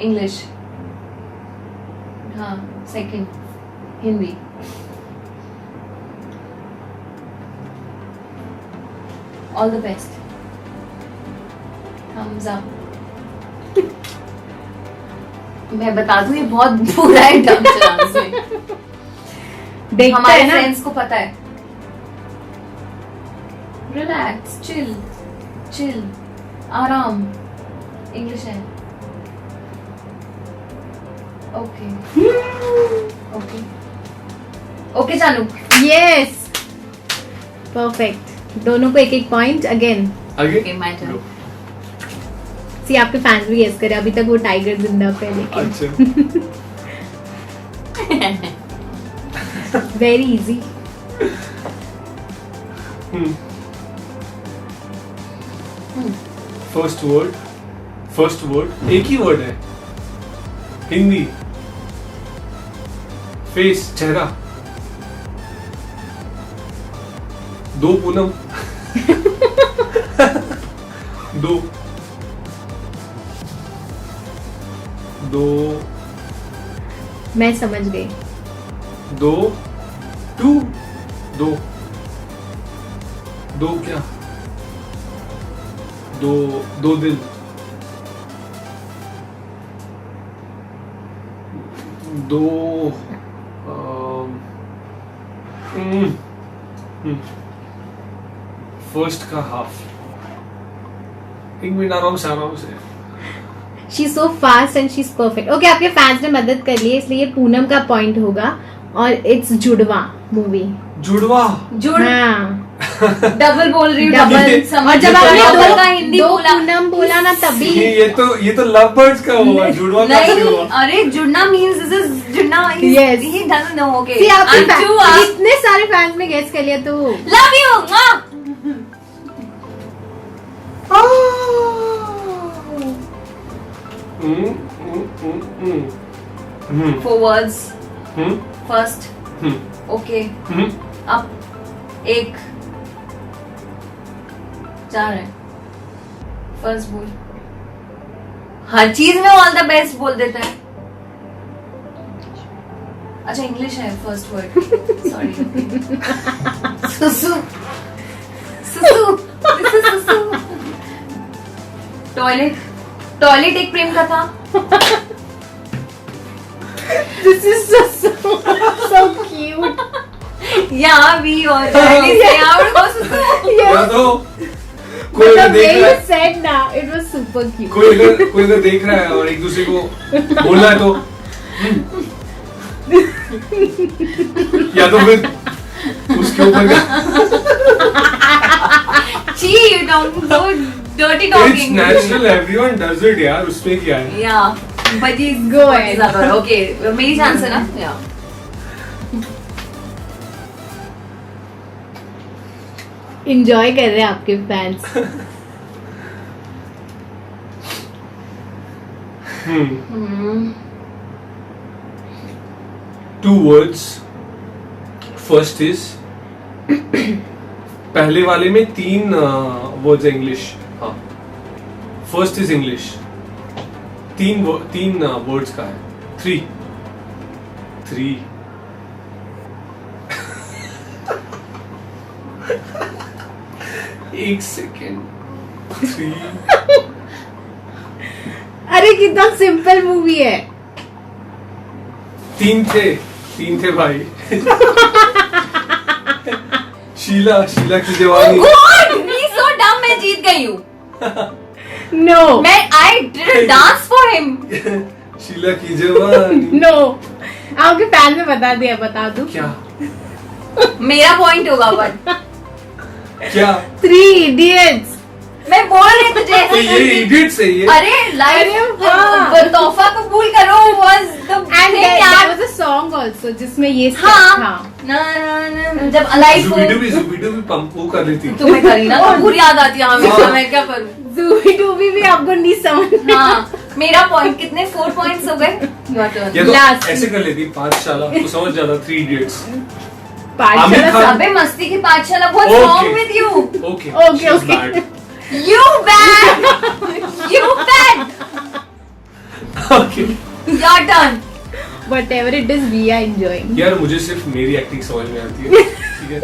English, हाँ second Hindi. All the best. Thumbs up. मैं बता दूं ये बहुत बुरा है डब चलाने से। देखते हमारे हैं ना। फ्रेंड्स को पता है। रिलैक्स, चिल चिल, आराम। इंग्लिश है। ओके ओके ओके जानू। यस परफेक्ट, दोनों को एक एक पॉइंट अगेन। आगे Okay, my turn. सी आपके फैंस भी गेस करे, अभी तक वो टाइगर जिंदा पे है लेकिन। अच्छा। Very easy. फर्स्ट वर्ड एक ही वर्ड है। हिंदी। फेस, चेहरा। 2 पूनम। 2 मैं समझ गई। 2 क्या? 2 दिल। 2 फर्स्ट का हाफ। 1 मिनट आराम से। She is so fast and she is perfect. Okay, आपके फैंस ने मदद कर ली है, इसलिए पूनम का पॉइंट होगा और इट्स जुड़वा मूवी। जुड़वा। जुड़, हाँ डबल बोल रही हूँ, डबल। डबल। और जब आपने डबल का हिंदी दो बोला, पूनम बोला ना तभी। ये तो लव बर्ड्स का हुआ, जुड़वा का नहीं, हुआ। अरे जुड़ना मींस दिस इज जुड़ना। Yes. He doesn't know. Okay. See, आपके I'm too इतने सारे फैंस ने गेस कर लिया तो। love you. Four words. First. Okay. Up. 1 4 है। फर्स्ट बोल। हर चीज में ऑल द बेस्ट बोल देता है। अच्छा इंग्लिश है फर्स्ट वर्ड, सॉरी। सुसु सुसु, this is सुसु। टॉयलेट एक प्रेम कथा। This is so cute. Yeah, we all say our सुसु। या तो कोई अगर The way देख you रहा है, said ना, it was super cute. कोई अगर देख रहा है और एक दूसरे को बोलना है तो या तो फिर उसके ऊपर Gee, you don't do dirty it's talking. Natural, everyone does it यार, उसमें क्या है। Yeah, but he's Go what ahead. is other? Okay, मेरी चांस है ना? Yeah. Enjoy कर रहे हैं आपके fans. Two words. First is पहले वाले में 3 वर्ड्स है इंग्लिश। हाँ, फर्स्ट इज इंग्लिश। 3 वर्ड्स का है। 3 एक सेकेंड। 3 अरे कितना सिंपल मूवी है। 3 थे भाई। शीला की जवानी। God, he's so dumb. मैं जीत गई हूँ। No. I did a dance for him. Sheila की जवानी। No. आपके फैन ने बता दिया, बता दूं क्या मेरा पॉइंट होगा बट क्या 3 Idiots. मैं बोल रही तुझे तो ये इडियट सही है। अरे लाइफ वाह। तोहफा कबूल करो was the And thing there यार। was a song also जिसमें ये step हाँ था. ना ना ना जब अलाइव जुबिडू भी पंप वो कर लेती। तुम्हें करीना कपूर याद आती है हमेशा, मैं क्या करूँ। Zooey Dooby भी आपको नहीं समझ. हाँ मेरा पॉइंट कितने 4 पॉइंट्स हो गए। Your turn। ये तो Last. ऐसे कर लेती पाठशाला तो समझ जाता 3 इडियट्स। पाठशाला आमिर खान. अबे मस्ती की पाठशाला बहुत Okay. wrong with you। Okay Okay, okay. You bad। You bad। Okay Your turn। whatever it is we are enjoying. यार मुझे सिर्फ मेरी एक्टिंग समझ में आती है, ठीक है।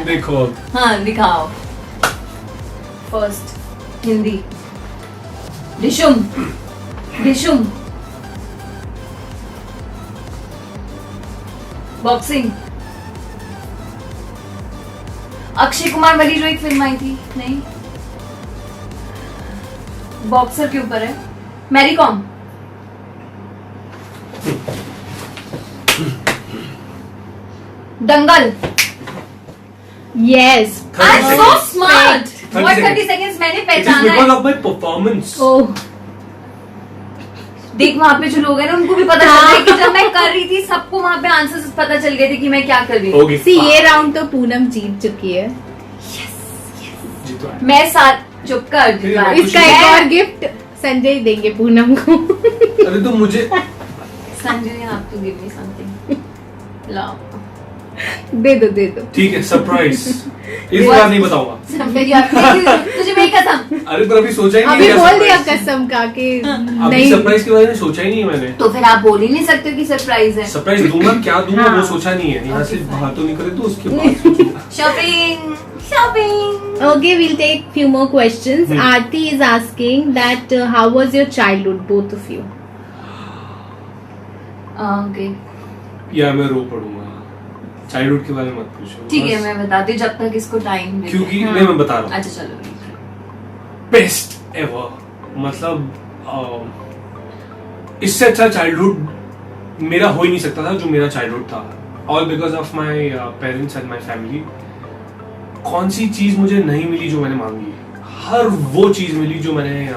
देखो अब हाँ दिखाओ। फर्स्ट हिंदी। डिशुम डिशुम। बॉक्सिंग। अक्षय कुमार वाली जो एक फिल्म आई थी, नहीं बॉक्सर के ऊपर है। Mary Kom. Dangal. Yes. I'm so Perfect. smart। 30 What seconds. 30 seconds मैंने It is पहचाना because है। of my performance. Oh. देख वहाँ पे जो लोग हैं ना उनको भी पता चल रहा है कि जब मैं कर रही थी सबको वहाँ पे आंसर्स पता चल गए थे कि मैं क्या कर रही हूँ। Okay. See ये round तो पूनम जीत चुकी है. जीतो है। मैं साथ चुप कर फिर मैं- इसका एक और गिफ्ट संजय देंगे पूनम को. अरे तो मुझे Sanjay you have to give me something। लाओ। दे दो. ठीक है सरप्राइज, इस बार नहीं बताऊंगा। संजय you have to- तुझे मेरी कसम। अरे पर अभी सोचा ही नहीं अभी है बोल दिया surprise। कसम का कि अभी नहीं. सरप्राइज के बारे में सोचा ही नहीं है मैंने। तो फिर आप बोल ही नहीं सकते कि सरप्राइज है। सरप्राइज दूंगा क्या दूंगा हाँ. वो सोचा नहीं है, यहाँ से Okay, fine. बाहर तो निकले तो उसके बाद सोचूंगा। Shopping shopping. Okay, we'll take few more questions. Aarti is asking that how was your childhood, both of you? Okay या मैं रो पड़ूंगा, चाइल्डहुड के बारे में मत पूछो। ठीक है बस। मैं बताती हूँ जब तक इसको टाइम क्योंकि हाँ. मैं बता रहा हूँ अच्छा चलो। बेस्ट एवर, मतलब इससे अच्छा चाइल्डहुड मेरा हो ही नहीं सकता था जो मेरा चाइल्डहुड था। All because of my parents and my family. कौन सी चीज मुझे नहीं मिली जो मैंने मांगी, हर वो चीज मिली जो मैंने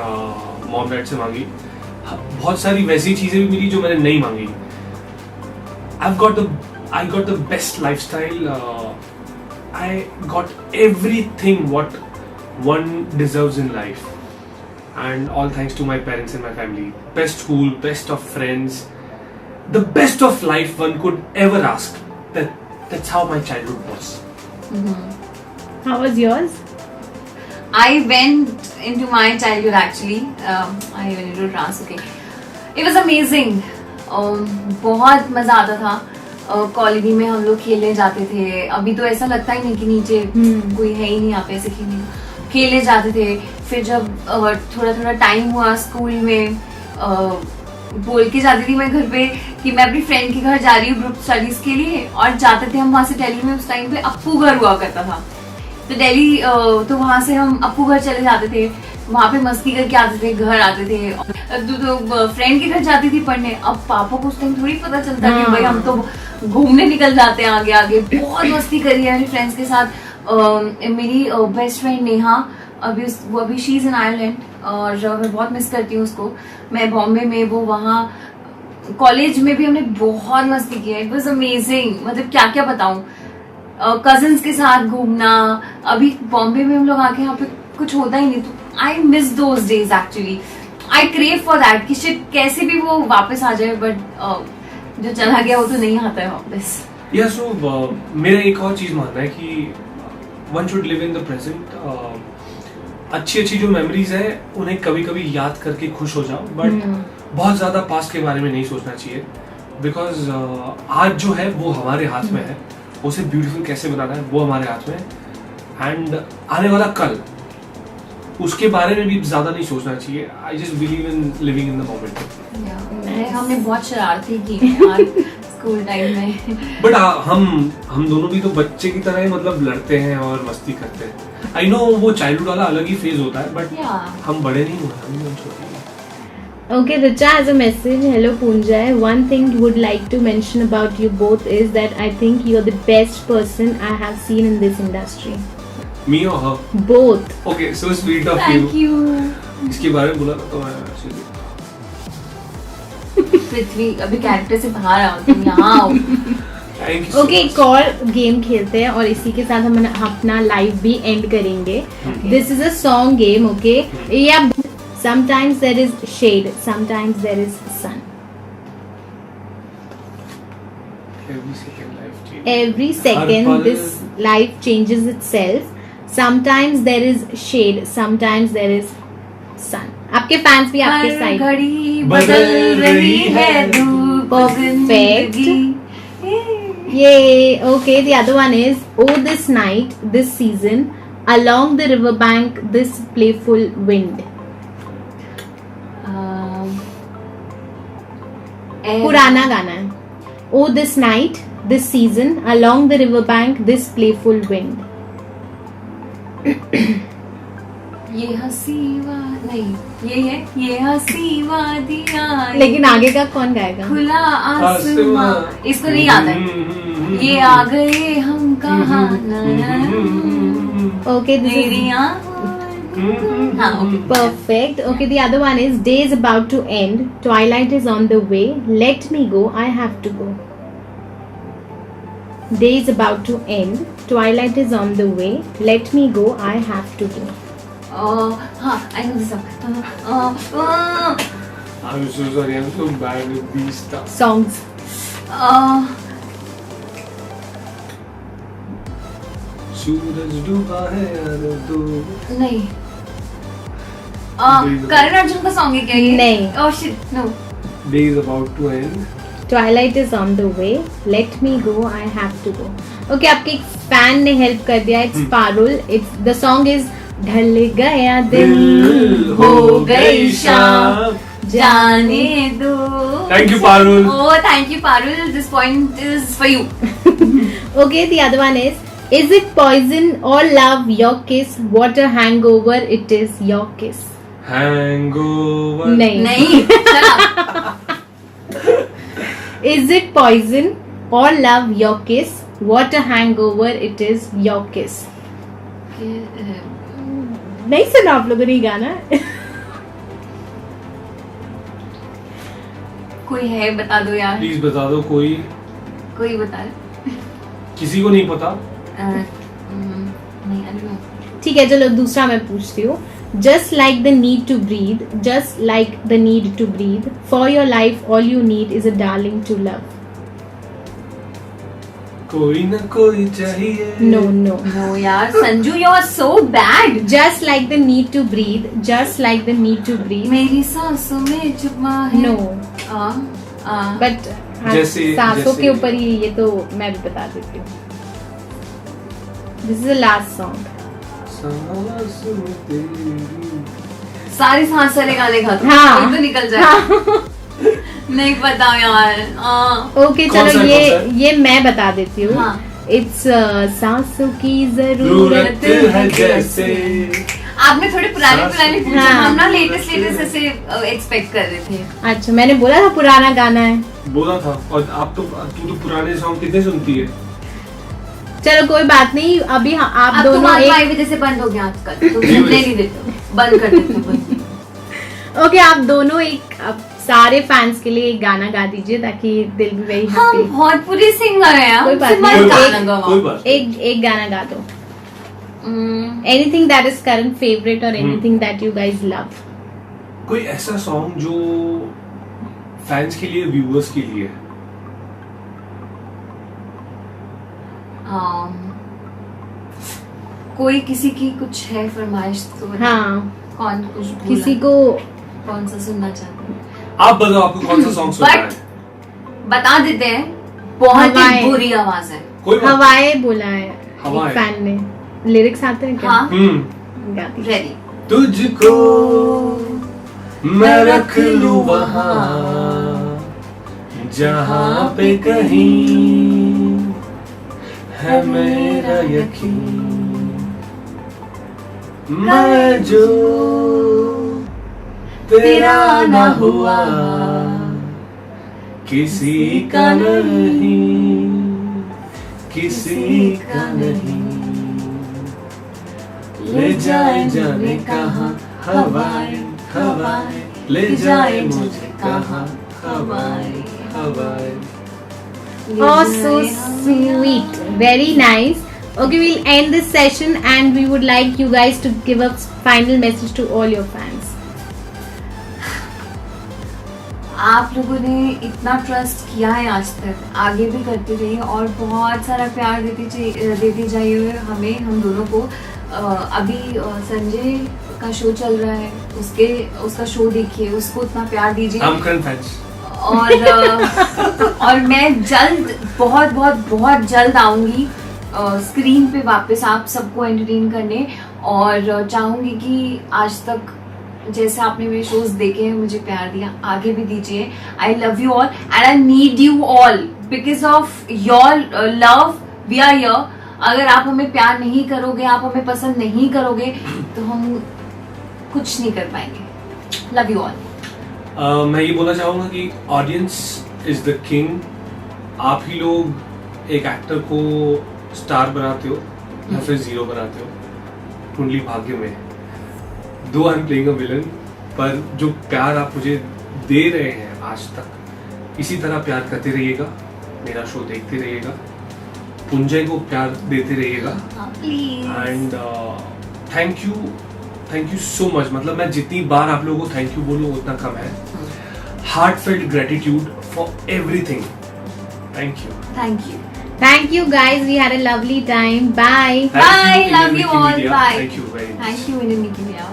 मॉम डैड से मांगी। बहुत सारी वैसी चीजें भी मिली जो मैंने नहीं मांगी। I got the best lifestyle. I got everything what one deserves in life, and all thanks to my parents and my family. Best school, best of friends, the best of life one could ever ask. That's how my childhood was. How was yours? I went into my childhood actually. I went into trance. Okay, it was amazing. बहुत मजा आता था। Colony में हम लोग खेलने जाते थे। अभी तो ऐसा लगता ही नहीं कि नीचे कोई है ही नहीं यहाँ पे ऐसे खेलने जाते थे। फिर जब थोड़ा थोड़ा टाइम हुआ स्कूल में, बोल के जाती थी मैं घर पे कि मैं अपनी फ्रेंड के घर जा रही हूँ ग्रुप स्टडीज के लिए, और जाते थे हम वहाँ से दिल्ली में। उस टाइम पे अप्पू घर हुआ करता था तो दिल्ली, तो वहाँ से हम अप्पू घर चले जाते थे, वहाँ पे मस्ती करके आते थे, घर आते थे। तो फ्रेंड के घर जाती थी पढ़ने। अब पापा को उस टाइम थोड़ी पता चलता कि भाई हम तो घूमने निकल जाते हैं आगे आगे। बहुत मस्ती करी है मेरे फ्रेंड्स के साथ। मेरी बेस्ट फ्रेंड नेहा अभी शी इज इन आयरलैंड और मैं बहुत मिस करती हूँ उसको। मैं बॉम्बे में, वो वहाँ कॉलेज में भी हमने बहुत मस्ती की है। इट वॉज अमेजिंग, मतलब क्या क्या बताऊँ। कजिन्स के साथ घूमना। अभी बॉम्बे में हम लोग आके यहाँ पे कुछ होता ही नहीं, तो I miss those days actually. I crave for that कि शिट कैसे भी वो वापस आ जाए, बट जो चला गया वो तो नहीं आता है वापस। या सो मेरा एक और चीज मानना है कि one should live in the present. अच्छी अच्छी जो मेमोरीज है उन्हें कभी कभी याद करके खुश हो जाओ, बट बहुत ज्यादा पास्ट के बारे में नहीं सोचना चाहिए। बिकॉज आज जो है वो हमारे हाथ में है, उसे ब्यूटीफुल कैसे बनाना है वो हमारे हाथ में है। एंड आने वाला कल उसके बारे में भी ज्यादा नहीं सोचना चाहिए। I just believe in living in the moment. हमने बहुत शरारती की है यार स्कूल टाइम में। बट हम दोनों भी तो बच्चे की तरह ही मतलब लड़ते हैं और मस्ती करते हैं। आई नो वो चाइल्डहुड वाला अलग ही फेज होता है, बट हम बड़े नहीं हुए, हम भी छोटे हैं। Okay, Richa has a message. Hello, Poonjay. One thing would like to mention about you both is that I think you are the best person I have seen in this industry. मी और हर? both. Okay, so sweet of thank you. You इसके बारे में बोला था तो मैं actually- पृथ्वी अभी character से बाहर आओ, तुम यहाँ आओ। Thank you so okay, much. एक और गेम खेलते हैं और इसी के साथ हम अपना लाइव भी एंड करेंगे. This is a song game. Okay, ये आप sometimes there is shade, sometimes there is sun. Every second life changes. Every हर second पल- this life changes itself. Sometimes there is shade, sometimes there is sun. आपके fans भी आपके हर side. घड़ी बदल रही है धूप Perfect. जिंदगी। Yay. Okay, the other one is, oh this night, this season, along the riverbank, this playful wind. पुराना गाना है. Oh this night, this season, along the riverbank, this playful wind. ये हंसी नहीं, ये हंसी वादियाँ, लेकिन आगे का कौन गाएगा? खुला आसमां, इसको नहीं आता है। ये आ गए हम कहाँ, Okay, this is मेरी आँखों- हाँ, okay. perfect. Okay, the other one is, day is about to end, twilight is on the way, let me go, I have to go. Day is about to end, twilight is on the way, let me go, I have to go. हाँ, I know this song. I'm so sorry, I'm so bad with these stuff. Songs. सूरज डूबा है यार तो नहीं, करण अर्जुन का song है क्या ये? नहीं. Oh shit, no. Day is about to end. Twilight is on the way, let me go, I have to go. Okay, आपके एक फैन ने हेल्प कर दिया. It's Parul. It's the song is ढल गया दिल हो गई शाम, जाने दो. Thank you, Parul. Oh, thank you, Parul. This point is for you. Okay, the other one is it poison or love your kiss? What a hangover it is, your kiss. Hangover. नहीं. नहीं, shut up. Is it poison or love your kiss? What a hangover it is, your kiss. नहीं सुना आप लोगों ने ये गाना? कोई है बता दो यार, प्लीज बता दो कोई. कोई बता दो. किसी को नहीं पता. नहीं, I don't know. ठीक है, चलो दूसरा मैं पूछती हूँ. Just like the need to breathe, just like the need to breathe, for your life all you need is a darling to love. कोई ना कोई चाहिए. No, no. No यार, Sanju, you are so bad. Just like the need to breathe, just like the need to breathe. मेरी सांसों में छुपा है. No. But But जैसे- सांसों जैसे- के ऊपर ही ये तो मैं भी बता देती हूँ. This is the last song. सांस में तेरी. सारी सांस वाले गाने गा दो. हाँ. ये तो निकल जाए. नहीं पता यार. ओके, कौन चलो सा- ये कौन सा? ये मैं बता देती हूँ. हाँ. इट्स सांसों की जरूरत जरूरत है जैसे. आपने थोड़े पुराने पूछे, हाँ. हम ना लेटेस्ट ऐसे एक्सपेक्ट कर रहे थे. अच्छा, मैंने बोला था पुराना गाना है. बोला था. और आप तो तू तो पुराने सॉन्ग कितने सुनती है. चलो कोई बात नहीं. अभी आप अब दोनों तुम्हारी एक. वाई वजह से बंद हो गया आजकल, तुम सुनने नहीं देते हो. बंद कर देते हो, बंद. ओके, आप दोनों एक अब सारे फैंस के लिए एक गाना गा दीजिए ताकि दिल भी वेरी हम हैप्पी. बहुत पूरी सिंगर हैं. कोई बात हमसे नहीं. मत कोई- गाना गाओ. कोई बात. एक गाना गा दो. Anything that is current favourite और anything that you guys love. कोई ऐसा सॉन्ग जो फैंस के लिए, व्यूअर्स के लिए. कोई किसी की कुछ है फरमाइश तो बताओ. हाँ, कौन कुछ बोला? किसी को. कौन सा सुनना चाहते हैं? आप बताओ आपको कौन सा सॉन्ग सुनना है. बट बता देते हैं, बहुत ही हवाएं. बुरी आवाज है. कोई बात. हवाएं बोला है एक हवाएं. फैन ने. लिरिक्स आते हैं क्या? हाँ, गा दीजिए. रेडी. तुझको मैं रख लूं वहाँ जहाँ पे कहीं है मेरा यकीन. मैं जो तेरा ना हुआ किसी का नहीं, किसी का नहीं. ले जाए जाने कहाँ हवाएं हवाएं, ले जाए मुझे कहाँ हवाएं हवाएं. Oh, so sweet. Very nice. Okay, we'll end this session and we would like you guys to give a final message to all your fans. आप लोगों ने इतना ट्रस्ट किया है आज तक, आगे भी करते रहिए और बहुत सारा प्यार देती जाइए हमें, हम दोनों को. अभी संजय का शो चल रहा है, उसका शो देखिए, उसको इतना प्यार दीजिए. I'm current fans. और मैं जल्द बहुत बहुत बहुत जल्द आऊंगी स्क्रीन पे वापस आप सबको एंटरटेन करने, और चाहूंगी कि आज तक जैसे आपने मेरे शोज देखे हैं, मुझे प्यार दिया, आगे भी दीजिए. I love you all and I need you all. Because of your love we are here. अगर आप हमें प्यार नहीं करोगे, आप हमें पसंद नहीं करोगे, तो हम कुछ नहीं कर पाएंगे. Love you all. मैं ये बोलना चाहूँगा कि ऑडियंस इज द किंग. आप ही लोग एक एक्टर को स्टार बनाते हो या फिर जीरो बनाते हो, कुंडली भाग्य में. दो I am playing a villain, पर जो प्यार आप मुझे दे रहे हैं आज तक, इसी तरह प्यार करते रहिएगा, मेरा शो देखते रहिएगा, पुंजय को प्यार देते रहिएगा. And thank you so much. मतलब मैं जितनी बार आप लोगों को थैंक यू बोलूँ उतना कम है. Heartfelt gratitude for everything. Thank you. Thank you guys. We had a lovely time. Bye. Bye. Love you all. Media. Bye. Thank you very much. Thank you, Indian Mickey Meow.